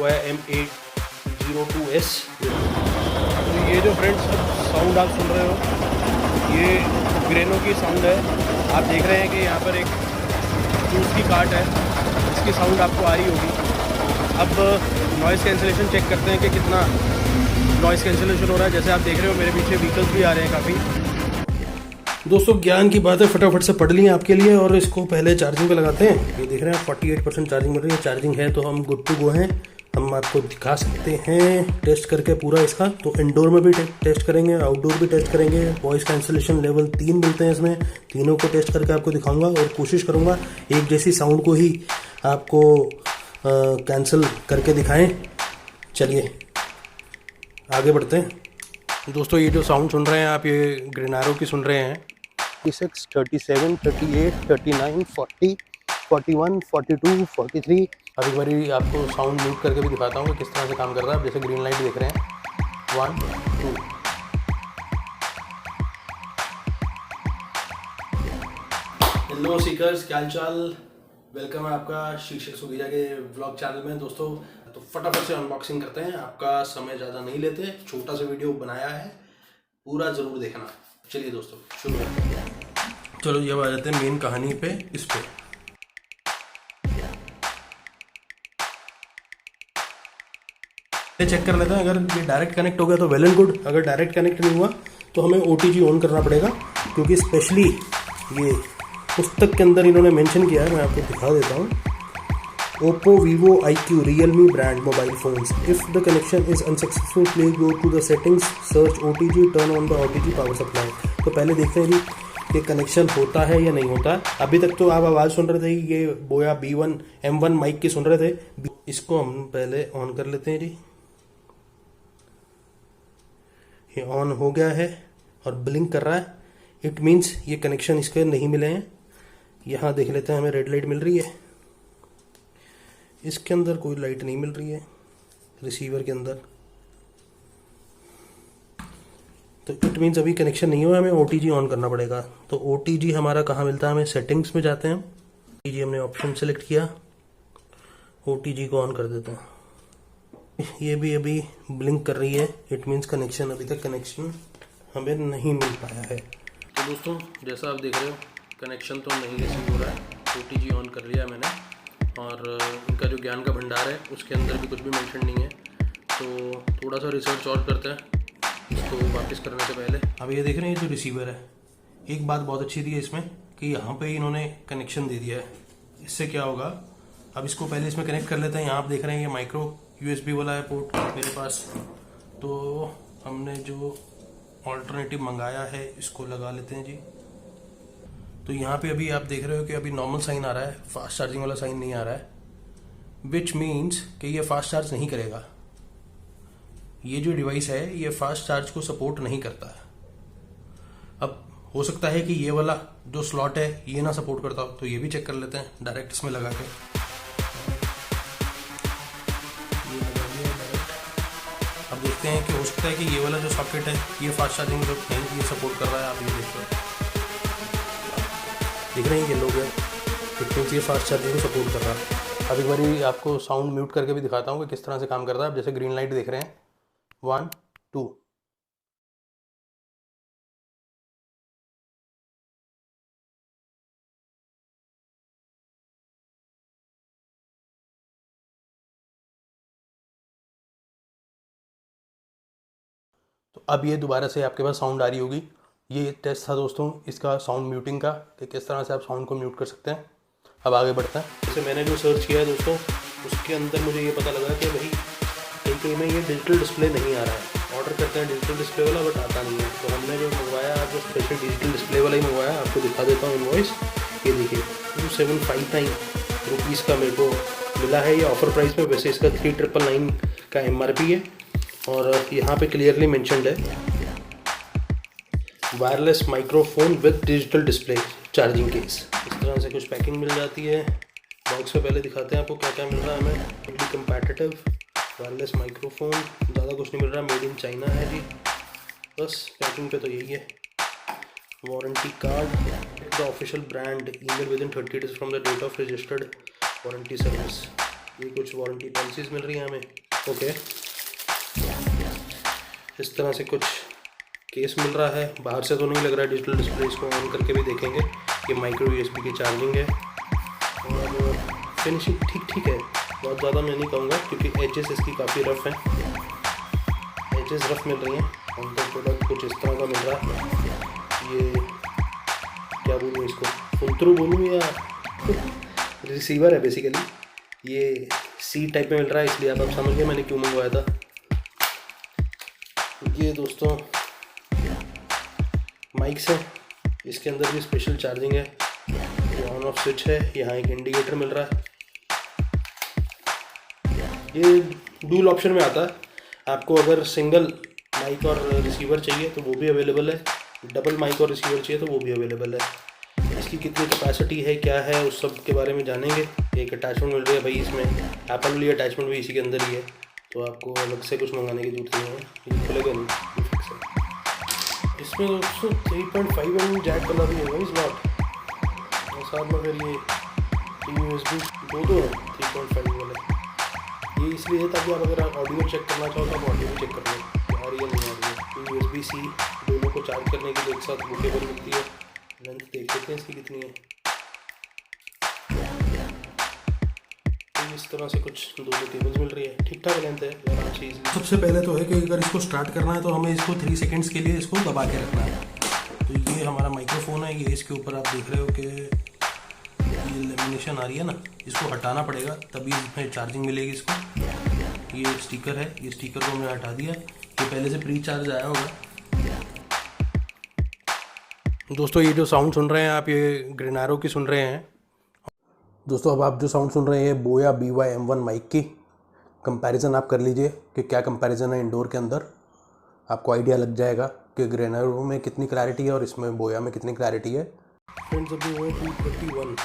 हुआ है M802S। तो ये जो फ्रेंड्स साउंड आप सुन रहे हो ये ग्रेनो की साउंड है। आप देख रहे हैं कि यहाँ पर एक जूस की कार्ट है, इसकी साउंड आपको आ रही होगी। अब नॉइज़ कैंसिलेशन चेक करते हैं कि कितना नॉइज़ कैंसिलेशन हो रहा है। जैसे आप देख रहे हो मेरे पीछे व्हीकल्स भी आ रहे हैं काफ़ी। दोस्तों ज्ञान की बात है, फटाफट से पढ़ लिए आपके लिए और इसको पहले चार्जिंग पे लगाते हैं। ये देख रहे हैं 48% चार्जिंग मिल रही है। चार्जिंग है तो हम गुड टू गो हैं। हम आपको दिखा सकते हैं टेस्ट करके पूरा इसका। तो इंडोर में भी टेस्ट करेंगे, आउटडोर भी टेस्ट करेंगे। वॉइस कैंसिलेशन लेवल 3 मिलते हैं इसमें, तीनों को टेस्ट करके आपको दिखाऊंगा और कोशिश करूंगा एक जैसी साउंड को ही आपको कैंसिल करके दिखाएं। चलिए आगे बढ़ते हैं। दोस्तों ये जो साउंड सुन रहे हैं आप, ये ग्रेनारो की सुन रहे हैं। 36, 37, 38, 39, 40, 41, 42, 43। अब एक बारी आपको साउंड म्यूट करके भी दिखाता हूँ कि किस तरह से काम कर रहा है। आप जैसे ग्रीन लाइट देख रहे हैं 1, 2। हेलो सीकर्स, क्या हाल चाल। वेलकम है आपका शिक्षक सुगीजा के व्लॉग चैनल में। दोस्तों तो फटाफट से अनबॉक्सिंग करते हैं। आपका समय ज़्यादा नहीं लेते, छोटा सा वीडियो बनाया है, पूरा ज़रूर देखना। चलिए दोस्तों शुरू करते हैं। चलो ये आ जाते हैं मेन कहानी पे। इस पे चेक कर लेते हैं। अगर ये डायरेक्ट कनेक्ट हो गया तो वेल एंड गुड। अगर डायरेक्ट कनेक्ट नहीं हुआ तो हमें OTG ऑन करना पड़ेगा, क्योंकि स्पेशली ये पुस्तक के अंदर इन्होंने मेंशन किया है। मैं आपको दिखा देता हूँ। Oppo, Vivo, iQ, Realme brand mobile phones. If the connection is unsuccessful, please go to the settings, search OTG, turn on the OTG power supply. तो पहले देखते हैं जी कि कनेक्शन होता है या नहीं होता। अभी तक तो आप आवाज़ सुन रहे थे, ये बोया B1 M1 माइक की सुन रहे थे। इसको हम पहले ऑन कर लेते हैं जी। ये ऑन हो गया है और ब्लिंक कर रहा है। इट मीन्स ये कनेक्शन इसके नहीं मिले हैं। यहाँ देख लेते हैं, हमें रेड लाइट मिल रही है। इसके अंदर कोई लाइट नहीं मिल रही है, रिसीवर के अंदर। तो इट मीन्स अभी कनेक्शन नहीं हुआ, हमें OTG ऑन करना पड़ेगा। तो OTG हमारा कहाँ मिलता है, हमें सेटिंग्स में जाते हैं। OTG हमने ऑप्शन सेलेक्ट किया, OTG को ऑन कर देते हैं। ये भी अभी ब्लिंक कर रही है। इट मीन्स कनेक्शन, अभी तक कनेक्शन हमें नहीं मिल पाया है। तो दोस्तों जैसा आप देख रहे हो कनेक्शन तो नहीं रिसीव हो रहा है। OTG ऑन कर लिया मैंने और इनका जो ज्ञान का भंडार है उसके अंदर भी कुछ भी मेंशन नहीं है। तो थोड़ा सा रिसर्च और करते हैं इसको वापस करने से पहले। अब ये देख रहे हैं, ये जो रिसीवर है, एक बात बहुत अच्छी थी इसमें कि यहाँ पे इन्होंने कनेक्शन दे दिया है। इससे क्या होगा, अब इसको पहले इसमें कनेक्ट कर लेते हैं। यहाँ आप देख रहे हैं ये माइक्रो USB वाला है पोर्ट मेरे पास। तो हमने जो ऑल्टरनेटिव मंगाया है इसको लगा लेते हैं जी। तो यहाँ पे अभी आप देख रहे हो कि अभी नॉर्मल साइन आ रहा है, फास्ट चार्जिंग वाला साइन नहीं आ रहा है, विच मीन्स कि ये फास्ट चार्ज नहीं करेगा। ये जो डिवाइस है ये फास्ट चार्ज को सपोर्ट नहीं करता है। अब हो सकता है कि ये वाला जो स्लॉट है ये ना सपोर्ट करता हो, तो ये भी चेक कर लेते हैं डायरेक्ट इसमें लगा के। ये लगा दिया डायरेक्ट। अब देखते हैं कि हो सकता है कि ये वाला जो सॉकेट है ये फास्ट चार्जिंग जो नहीं ये सपोर्ट कर रहा है। आप ये देख रहे हो, देख रहे हैं येलो गया, इट ये फास्ट चार्जिंग को सपोर्ट कर रहा है। अब एक बारी आपको साउंड म्यूट करके भी दिखाता हूँ कि किस तरह से काम कर रहा है। आप जैसे ग्रीन लाइट देख रहे हैं 1, 2। तो अब ये दोबारा से आपके पास साउंड आ रही होगी। ये टेस्ट था दोस्तों इसका साउंड म्यूटिंग का, कि किस तरह से आप साउंड को म्यूट कर सकते हैं। अब आगे बढ़ते हैं। जैसे मैंने जो सर्च किया है दोस्तों उसके अंदर मुझे ये पता लगा कि भाई कहीं कहीं में ये डिजिटल डिस्प्ले नहीं आ रहा है। ऑर्डर करते हैं डिजिटल डिस्प्ले वाला बट आता नहीं है। तो हमने जो मंगवाया जो स्पेशल डिजिटल डिस्प्ले वाला ही मंगवाया। आपको दिखा देता हूँ इनवॉइस। ये देखिए 2759 रुपीज़ का मेरे को मिला है ये ऑफर प्राइस में। वैसे इसका 3999 का MRP है और यहाँ पे क्लियरली मेंशन्ड है wireless microphone with digital display charging case. इस तरह से कुछ पैकिंग मिल जाती है। बॉक्स में पहले दिखाते हैं आपको क्या क्या मिल रहा है हमें। फुल्ली कंपैटिटिव वायरलेस माइक्रोफोन, ज़्यादा कुछ नहीं मिल रहा। मेड इन चाइना है जी, बस पैकिंग पे तो यही है। Warranty card, the official brand, email within 30 days from the date of registered warranty service. ये कुछ वारंटी पॉलिसीज मिल रही हैं हमें। ओके, इस तरह से कुछ केस मिल रहा है। बाहर से तो नहीं लग रहा है डिजिटल डिस्प्ले, इसको ऑन करके भी देखेंगे। ये माइक्रो यूएसबी की चार्जिंग है और फिनिशिंग ठीक ठीक है, बहुत ज़्यादा मैं नहीं कहूँगा क्योंकि एजेस इसकी काफ़ी रफ़ हैं, एजेस रफ़ मिल रही हैं। अंदर प्रोडक्ट कुछ इस तरह का मिल रहा है। ये क्या बोलूँ इसको, फुंतरू बोलूँ या रिसीवर है बेसिकली। ये सी टाइप में मिल रहा है, इसलिए आप समझ गए मैंने क्यों मंगवाया था। ये दोस्तों माइक्स है, इसके अंदर भी स्पेशल चार्जिंग है। ये ऑन ऑफ स्विच है, यहाँ एक इंडिकेटर मिल रहा है। ये डूल ऑप्शन में आता है, आपको अगर सिंगल माइक और रिसीवर चाहिए तो वो भी अवेलेबल है, डबल माइक और रिसीवर चाहिए तो वो भी अवेलेबल है। इसकी कितनी कैपेसिटी है क्या है उस सब के बारे में जानेंगे। एक अटैचमेंट मिल रही है भाई इसमें, एप्पल वाली अटैचमेंट भी इसी के अंदर ही है, तो आपको अलग से कुछ मंगाने की जरूरत नहीं है। ये खुलेगा नहीं, ये फिक्स है। इसमें दोस्तों 3.5 mm जैक वाला भी होगा इस बार, और साथ में फिर ये USB दो है 3.5 वाले। ये इसलिए है ताकि आप अगर ऑडियो चेक करना चाहो तो आप ऑडियो भी चेक कर लो कि आ रही है नहीं आ रही है। तो USB-C दोनों को चार्ज करने के लिए एक साथ बूटेबल मिलती है। लेंथ देख लेते हैं इसकी कितनी है। तो इस तरह से कुछ दो केबल्स मिल रही है, ठीक ठाक लेंथ है आराम से। सबसे पहले तो है कि अगर इसको स्टार्ट करना है तो हमें इसको 3 सेकेंड्स के लिए इसको दबा के रखना है। तो ये हमारा माइक्रोफोन है, ये इसके ऊपर आप देख रहे हो कि ये लेमिनेशन आ रही है ना, इसको हटाना पड़ेगा तभी इसमें चार्जिंग मिलेगी इसको। ये स्टिकर है, ये स्टिकर को हमने हटा दिया, ये पहले से प्री चार्ज आया होगा। दोस्तों ये जो साउंड सुन रहे हैं आप, ये ग्रेनारो की सुन रहे हैं। दोस्तों अब आप जो साउंड सुन रहे हैं बोया BY-M1 माइक की। कंपैरिजन आप कर लीजिए कि क्या कंपैरिजन है इंडोर के अंदर, आपको आइडिया लग जाएगा कि ग्रेनारो में कितनी क्लैरिटी है और इसमें बोया में कितनी क्लैरिटी है। फ्रेंड्स अभी हुए 231,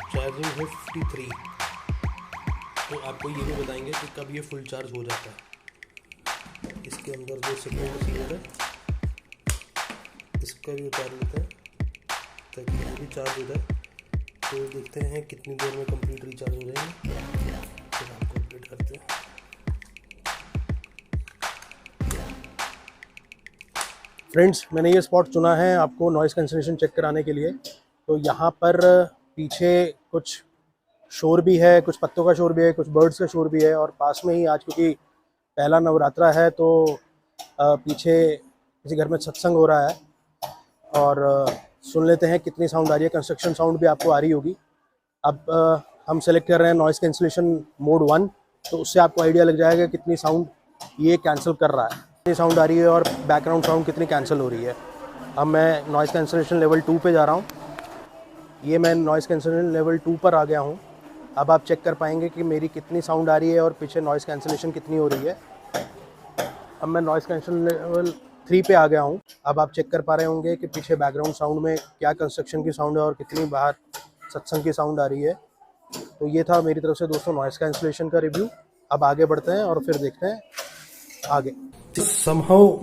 चार्जिंग है 53। तो आपको ये भी बताएंगे कि कब ये फुल चार्ज हो जाता है। इसके अंदर जो सिग्नल रिसीवर है इसका भी उतार लेते हैं ताकि ये भी चार्ज हो जाए। तो देखते हैं कितनी देर में कंप्लीट रिचार्ज हो जाएगी, फिर हम कंप्लीट करते हैं। फ्रेंड्स मैंने ये स्पॉट चुना है आपको नॉइज़ कैंसलेशन चेक कराने के लिए। तो यहाँ पर पीछे कुछ शोर भी है, कुछ पत्तों का शोर भी है, कुछ बर्ड्स का शोर भी है, और पास में ही आज क्योंकि पहला नवरात्रा है तो पीछे किसी घर में सत्संग हो रहा है। और सुन लेते हैं कितनी साउंड आ रही है। कंस्ट्रक्शन साउंड भी आपको आ रही होगी। अब हम सेलेक्ट कर रहे हैं नॉइज़ कैंसलेशन मोड 1, तो उससे आपको आइडिया लग जाएगा कितनी साउंड ये कैंसिल कर रहा है, कितनी साउंड आ रही है और बैकग्राउंड साउंड कितनी कैंसिल हो रही है। अब मैं नॉइज़ कैंसलेशन लेवल 2 पे जा रहा हूँ। ये मैं नॉइज़ कैंसलेशन लेवल 2 पर आ गया हूँ। अब आप चेक कर पाएंगे कि मेरी कितनी साउंड आ रही है और पीछे नॉइज़ कैंसलेशन कितनी हो रही है। अब मैं नॉइज़ कैंसलेशन लेवल 3 पे आ गया हूँ। अब आप चेक कर पा रहे होंगे कि पीछे बैकग्राउंड साउंड में क्या कंस्ट्रक्शन की साउंड है और कितनी बाहर सत्संग की साउंड आ रही है। तो ये था मेरी तरफ से दोस्तों नॉइज़ कैंसलेशन का रिव्यू। अब आगे बढ़ते हैं और फिर देखते हैं आगे। समहाउ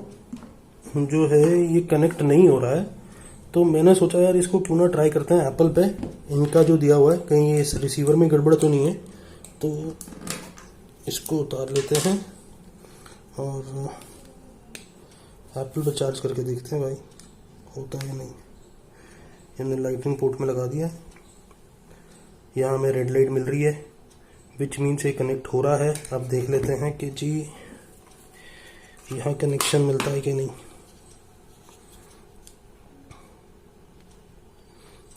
जो है ये कनेक्ट नहीं हो रहा है, तो मैंने सोचा यार इसको क्यों ना ट्राई करते हैं एप्पल पे। इनका जो दिया हुआ है कहीं ये इस रिसीवर में गड़बड़ तो नहीं है। तो इसको उतार लेते हैं और एप्पल पे चार्ज करके देखते हैं भाई होता है या नहीं। हमने लाइटनिंग पोर्ट में लगा दिया, यहाँ हमें रेड लाइट मिल रही है विच मीन से कनेक्ट हो रहा है। अब देख लेते हैं कि जी यहाँ कनेक्शन मिलता है कि नहीं।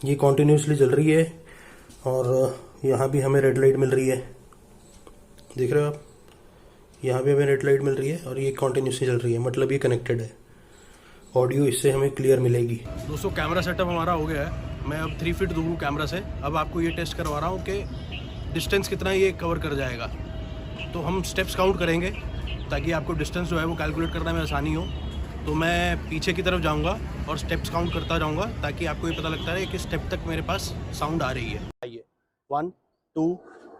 ये कॉन्टिन्यूसली चल रही है और यहाँ भी हमें रेड लाइट मिल रही है, देख रहे हो आप, यहाँ भी हमें रेड लाइट मिल रही है और ये कॉन्टिन्यूसली चल रही है, मतलब ये कनेक्टेड है। ऑडियो इससे हमें क्लियर मिलेगी। दोस्तों कैमरा सेटअप हमारा हो गया है। मैं अब 3 फीट दूर हूँ कैमरा से। अब आपको ये टेस्ट करवा रहा हूँ कि डिस्टेंस कितना ये कवर कर जाएगा। तो हम स्टेप्स काउंट करेंगे ताकि आपको डिस्टेंस जो है वो कैलकुलेट करने में आसानी हो। तो मैं पीछे की तरफ जाऊंगा और स्टेप्स काउंट करता जाऊंगा ताकि आपको ये पता लगता रहे कि स्टेप तक मेरे पास साउंड आ रही है। आइए 1 2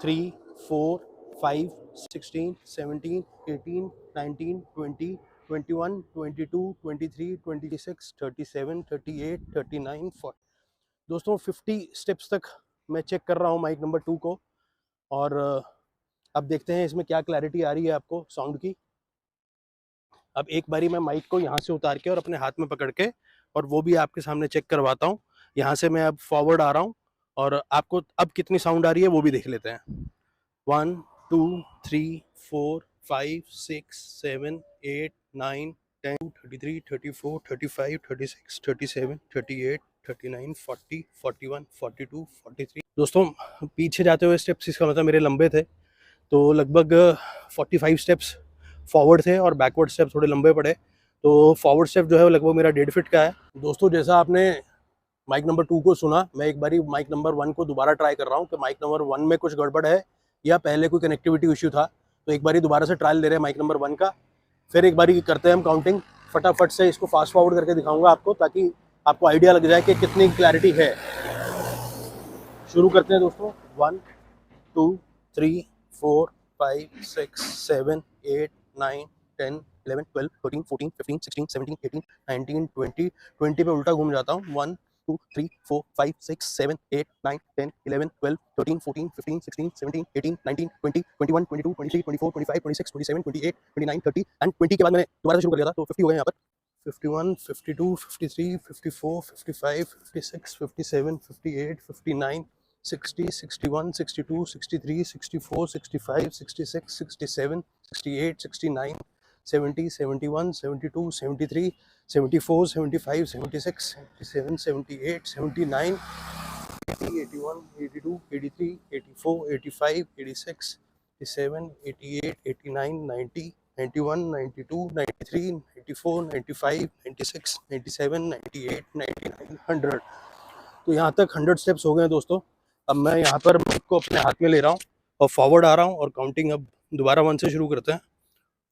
3 4 5 16 17 18 19 20 21 22 23 26 37 38 39 40। दोस्तों 50 स्टेप्स तक मैं चेक कर रहा हूँ माइक नंबर 2 को। और अब देखते हैं इसमें क्या क्लैरिटी आ रही है आपको साउंड की। अब एक बारी मैं माइक को यहाँ से उतार के और अपने हाथ में पकड़ के और वो भी आपके सामने चेक करवाता हूँ। यहाँ से मैं अब फॉरवर्ड आ रहा हूँ और आपको अब कितनी साउंड आ रही है वो भी देख लेते हैं। 1 2 3 4 5 6 7 8 9 10 33 34 35 36 37 38 39 40 41 42 43। दोस्तों पीछे जाते हुए स्टेप्स इसका मतलब मेरे लंबे थे, तो लगभग 45 स्टेप्स फॉरवर्ड थे और बैकवर्ड स्टेप थोड़े लंबे पड़े। तो फॉरवर्ड स्टेप जो है वो लगभग मेरा 1.5 फीट का है। दोस्तों जैसा आपने माइक नंबर 2 को सुना, मैं एक बारी माइक नंबर 1 को दोबारा ट्राई कर रहा हूँ कि माइक नंबर 1 में कुछ गड़बड़ है या पहले कोई कनेक्टिविटी इश्यू था। तो एक बारी दोबारा से ट्रायल ले रहे हैं माइक नंबर 1 का। फिर एक बारी करते हैं हम काउंटिंग। फटाफट से इसको फास्ट फॉरवर्ड करके दिखाऊंगा आपको, ताकि आपको आइडिया लग जाए कि कितनी क्लैरिटी है। शुरू करते हैं दोस्तों। 1 2 3 4 5 6 7 8 9 10 11 12 13 14 15 16 17 18 19 20 20 पे उल्टा घूम जाता हूँ। 1 2 3 4 5 6 7 8 9 10 11 12 13 14 15 16 17 18 19 20 21 22 23 24 25 26 27 28 29 30 एंड 20 के बाद मैंने दोबारा से शुरू कर दिया था, तो 50 हो गए यहाँ पर। 51 52 53 54 55 56 57 58 59 60 61 62 63 64 65 66 67 68 69 70 71 72 73 74 75 76 77 78 79 80 81 82 83 84 85 86 87 88 89 90 91 92 93 94 95 96 97 98 99 100। तो यहाँ तक 100 स्टेप्स हो गए दोस्तों। अब मैं यहाँ पर माइक को अपने हाथ में ले रहा हूँ और फॉरवर्ड आ रहा हूँ और काउंटिंग अब दोबारा 1 से शुरू करते हैं।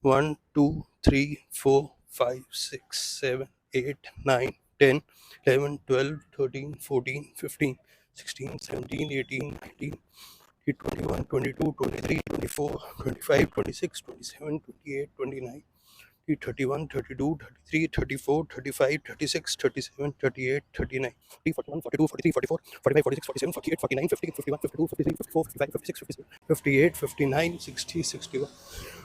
1 2 3 4 5 6 7 8 9 10 11 12 13 14 15 16 17 18 19 21 22 23 24 25 26 27 28 29 31 32 33 34 35 36 37 38 39 41 42 43 44 45 46 47 48 49 50 51 52 53 54 55 56 57 58 59 60 61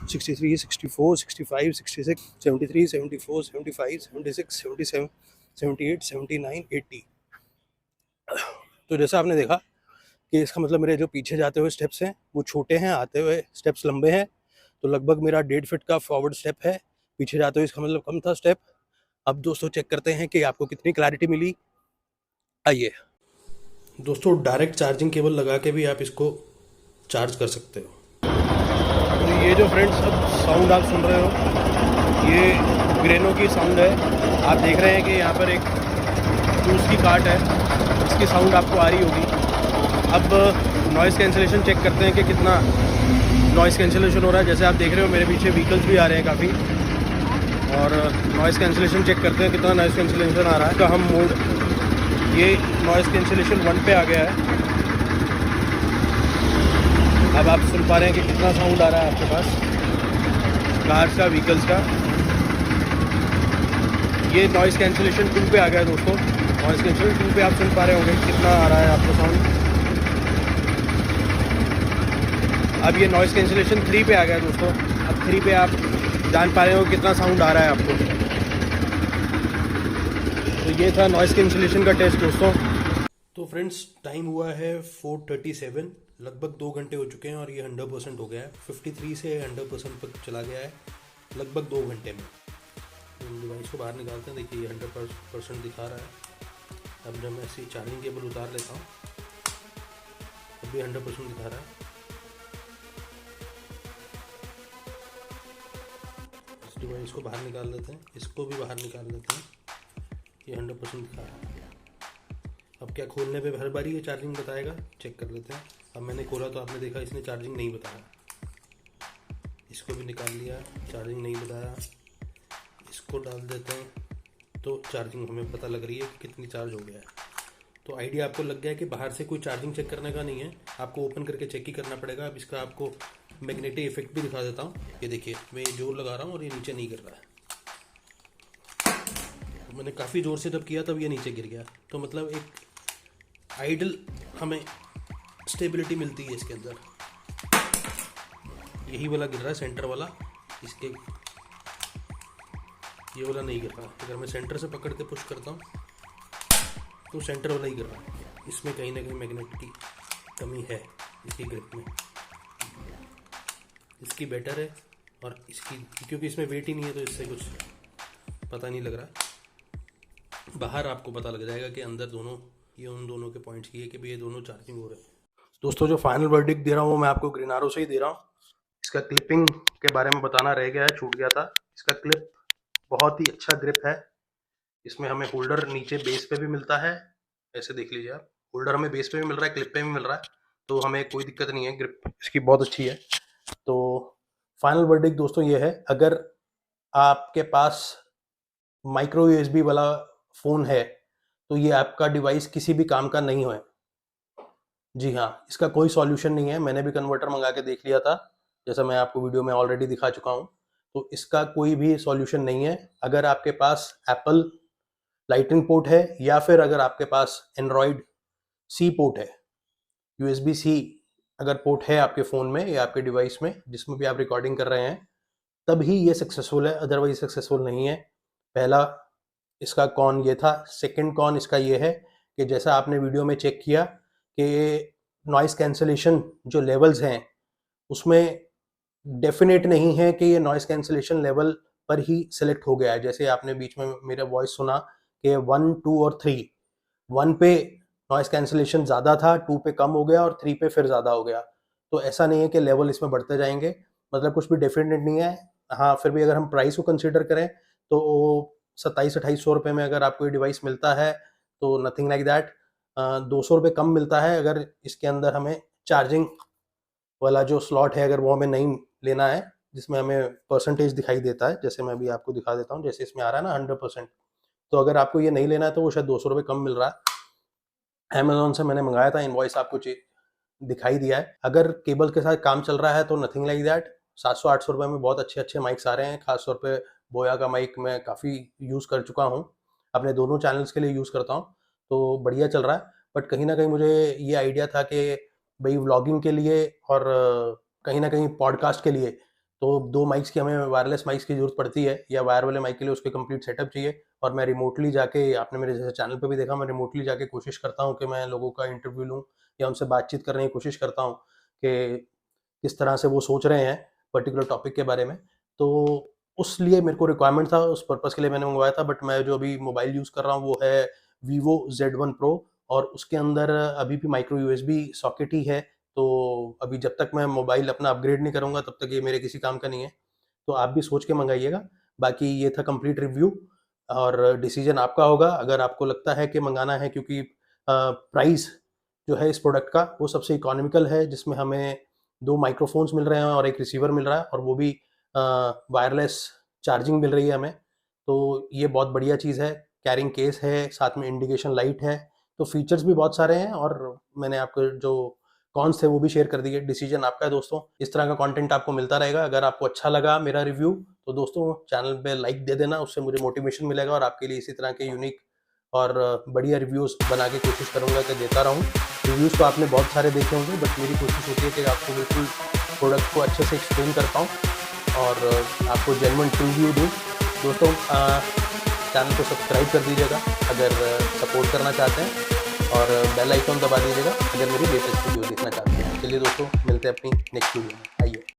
63 64 65 66 73 74 75 76 77 78 79 80। तो जैसा आपने देखा कि इसका मतलब मेरे जो पीछे जाते हुए स्टेप्स हैं वो छोटे हैं, आते हुए स्टेप्स लंबे हैं। तो लगभग मेरा 1.5 फीट का फॉरवर्ड स्टेप है, पीछे जाते हुए इसका मतलब कम था स्टेप। अब दोस्तों चेक करते हैं कि आपको कितनी क्लैरिटी मिली। आइए दोस्तों, डायरेक्ट चार्जिंग केबल लगा के भी आप इसको चार्ज कर सकते हो। तो ये जो फ्रेंड्स अब साउंड आप सुन रहे हो, ये ग्रेनो की साउंड है। आप देख रहे हैं कि यहाँ पर एक जूस की कार्ट है, इसकी साउंड आपको आ रही होगी। अब नॉइज़ कैंसिलेशन चेक करते हैं कि कितना नॉइज़ कैंसिलेशन हो रहा है। जैसे आप देख रहे हो मेरे पीछे व्हीकल्स भी आ रहे हैं काफ़ी, और नॉइज़ कैंसिलेशन चेक करते हैं कितना नॉइज़ कैंसिलेशन आ रहा है। तो हम मोड, ये नॉइज़ कैंसिलेशन 1 पे आ गया है। अब आप सुन पा रहे हैं कि कितना साउंड आ रहा है आपके पास कार्स का, व्हीकल्स का। ये नॉइज़ कैंसिलेशन 2 पे आ गया है दोस्तों। नॉइज़ कैंसिलेशन 2 पे आप सुन पा रहे होंगे कितना आ रहा है आपको साउंड। अब ये नॉइज़ कैंसिलेशन 3 पे आ गया दोस्तों। अब 3 पे आप जान पा रहे हो कितना साउंड आ रहा है आपको। तो ये था नॉइज़ कैंसिलेशन का टेस्ट दोस्तों। तो फ्रेंड्स, टाइम हुआ है 4:37, लगभग 2 घंटे हो चुके हैं और ये 100% हो गया है। 53 से 100% तक चला गया है लगभग 2 घंटे में। डिवाइस को बाहर निकालते हैं, देखिए ये 100% दिखा रहा है। अब जब मैं ऐसी चार्जिंग केबल उतार लेता हूँ, अब भी 100% दिखा रहा है। इस डिवाइस को बाहर निकाल लेते हैं, इसको भी बाहर निकाल लेते हैं, ये 100% दिखा रहा है। अब क्या खोलने पे हर बारी ये चार्जिंग बताएगा, चेक कर लेते हैं। अब मैंने खोला तो आपने देखा इसने चार्जिंग नहीं बताया। इसको भी निकाल लिया, चार्जिंग नहीं बताया। इसको डाल देते हैं तो चार्जिंग हमें पता लग रही है कि कितनी चार्ज हो गया है। तो आइडिया आपको लग गया कि बाहर से कोई चार्जिंग चेक करने का नहीं है, आपको ओपन करके चेक ही करना पड़ेगा। अब इसका आपको मैग्नेटिक इफेक्ट भी दिखा देता हूँ। ये देखिए, मैं जोर लगा रहा हूँ और ये नीचे नहीं गिर रहा है। तो मैंने काफ़ी ज़ोर से जब किया तब ये नीचे गिर गया। तो मतलब एक आइडल हमें स्टेबिलिटी मिलती है इसके अंदर। यही वाला गिर रहा है, सेंटर वाला, इसके ये वाला नहीं गिर रहा। अगर मैं सेंटर से पकड़ के पुश करता हूँ तो सेंटर वाला ही गिर रहा है। इसमें कहीं ना कहीं मैग्नेट की कमी है इसकी ग्रिप में। इसकी बेटर है और इसकी, क्योंकि इसमें वेट ही नहीं है तो इससे कुछ पता नहीं लग रहा। बाहर आपको पता लग जाएगा कि अंदर दोनों, ये उन दोनों के पॉइंट्स की है कि भाई ये दोनों चार्जिंग हो रहे हैं। दोस्तों जो फाइनल वर्डिक्ट दे रहा हूँ वो मैं आपको ग्रीनारो से ही दे रहा हूँ। इसका क्लिपिंग के बारे में बताना रह गया है, छूट गया था। इसका क्लिप बहुत ही अच्छा ग्रिप है। इसमें हमें होल्डर नीचे बेस पे भी मिलता है, ऐसे देख लीजिए आप, होल्डर हमें बेस पे भी मिल रहा है, क्लिप पे भी मिल रहा है, तो हमें कोई दिक्कत नहीं है। ग्रिप इसकी बहुत अच्छी है। तो फाइनल वर्डिक्ट दोस्तों ये है, अगर आपके पास माइक्रो यूएसबी वाला फ़ोन है तो ये आपका डिवाइस किसी भी काम का नहीं है। जी हाँ, इसका कोई सॉल्यूशन नहीं है। मैंने भी कन्वर्टर मंगा के देख लिया था, जैसा मैं आपको वीडियो में ऑलरेडी दिखा चुका हूँ। तो इसका कोई भी सॉल्यूशन नहीं है। अगर आपके पास एप्पल लाइटनिंग पोर्ट है या फिर अगर आपके पास एंड्रॉयड सी पोर्ट है, यूएसबी सी अगर पोर्ट है आपके फ़ोन में या आपके डिवाइस में जिसमें भी आप रिकॉर्डिंग कर रहे हैं, तभी ये सक्सेसफुल है, अदरवाइज सक्सेसफुल नहीं है। पहला इसका कॉन ये था। सेकंड कॉन इसका ये है कि जैसा आपने वीडियो में चेक किया कि नॉइस कैंसलेशन जो लेवल्स हैं उसमें डेफिनेट नहीं है कि ये नॉइस कैंसलेशन लेवल पर ही सिलेक्ट हो गया है। जैसे आपने बीच में मेरा वॉइस सुना कि 1, 2 और 3, 1 पे नॉइस कैंसलेशन ज़्यादा था, 2 पे कम हो गया और 3 पे फिर ज़्यादा हो गया। तो ऐसा नहीं है कि लेवल इसमें बढ़ते जाएंगे, मतलब कुछ भी डेफिनेट नहीं है। हाँ, फिर भी अगर हम प्राइस को कंसिडर करें तो 2700-2800 रुपये में अगर आपको ये डिवाइस मिलता है तो नथिंग लाइक दैट। 200 रुपये कम मिलता है अगर इसके अंदर हमें चार्जिंग वाला जो स्लॉट है अगर वो हमें नहीं लेना है, जिसमें हमें परसेंटेज दिखाई देता है, जैसे मैं अभी आपको दिखा देता हूँ, जैसे इसमें आ रहा है ना 100%। तो अगर आपको ये नहीं लेना है तो वो शायद 200 रुपये कम मिल रहा है। अमेजोन से मैंने मंगाया था, इनवॉइस आपको दिखाई दिया है। अगर केबल के साथ काम चल रहा है तो नथिंग लाइक दैट। 700-800 रुपये में बहुत अच्छे अच्छे माइक्स आ रहे हैं। खासतौर पे बोया का माइक मैं काफ़ी यूज़ कर चुका हूँ, अपने दोनों चैनल्स के लिए यूज़ करता हूँ, तो बढ़िया चल रहा है। बट कहीं ना कहीं मुझे ये आइडिया था कि भाई व्लॉगिंग के लिए और कहीं ना कहीं पॉडकास्ट के लिए तो 2 माइक्स की हमें वायरलेस माइक्स की ज़रूरत पड़ती है, या वायर वाले माइक के लिए उसके कंप्लीट सेटअप चाहिए। और मैं रिमोटली जाके, आपने मेरे जैसे चैनल पे भी देखा, मैं रिमोटली जाके कोशिश करता हूँ कि मैं लोगों का इंटरव्यू लूँ या उनसे बातचीत करने की कोशिश करता हूँ कि किस तरह से वो सोच रहे हैं पर्टिकुलर टॉपिक के बारे में। तो उस लिए मेरे को रिक्वायरमेंट था, उस पर्पज़ के लिए मैंने मंगवाया था। बट मैं जो अभी मोबाइल यूज़ कर रहा हूँ वो है Vivo Z1 Pro, और उसके अंदर अभी भी माइक्रो यूएसबी सॉकेट ही है। तो अभी जब तक मैं मोबाइल अपना अपग्रेड नहीं करूँगा तब तक ये मेरे किसी काम का नहीं है। तो आप भी सोच के मंगाइएगा। बाकी ये था कंप्लीट रिव्यू, और डिसीजन आपका होगा अगर आपको लगता है कि मंगाना है, क्योंकि प्राइस जो है इस प्रोडक्ट का वो सबसे इकोनॉमिकल है, जिसमें हमें 2 माइक्रोफोन्स मिल रहे हैं और एक रिसीवर मिल रहा है, और वो भी वायरलेस चार्जिंग मिल रही है हमें। तो ये बहुत बढ़िया चीज़ है। कैरिंग केस है, साथ में इंडिकेशन लाइट है, तो फीचर्स भी बहुत सारे हैं। और मैंने आपको जो कॉन्स थे वो भी शेयर कर दिए। डिसीजन आपका है दोस्तों। इस तरह का कंटेंट आपको मिलता रहेगा। अगर आपको अच्छा लगा मेरा रिव्यू तो दोस्तों चैनल पे लाइक दे देना, उससे मुझे मोटिवेशन मिलेगा और आपके लिए इसी तरह के यूनिक और बढ़िया रिव्यूज़ बना के कोशिश करूँगा कि देता रहूँ। रिव्यूज़ तो आपने बहुत सारे देखे होंगे, बट मेरी कोशिश होती है कि आपको बिल्कुल प्रोडक्ट को अच्छे से एक्सप्लेन कर पाऊँ और आपको जेन्युइन रिव्यू दूँ। दोस्तों चैनल को सब्सक्राइब कर दीजिएगा अगर सपोर्ट करना चाहते हैं, और बेल आइकन दबा दीजिएगा अगर मेरी लेटेस्ट वीडियो देखना चाहते हैं। चलिए दोस्तों, मिलते हैं अपनी नेक्स्ट वीडियो में।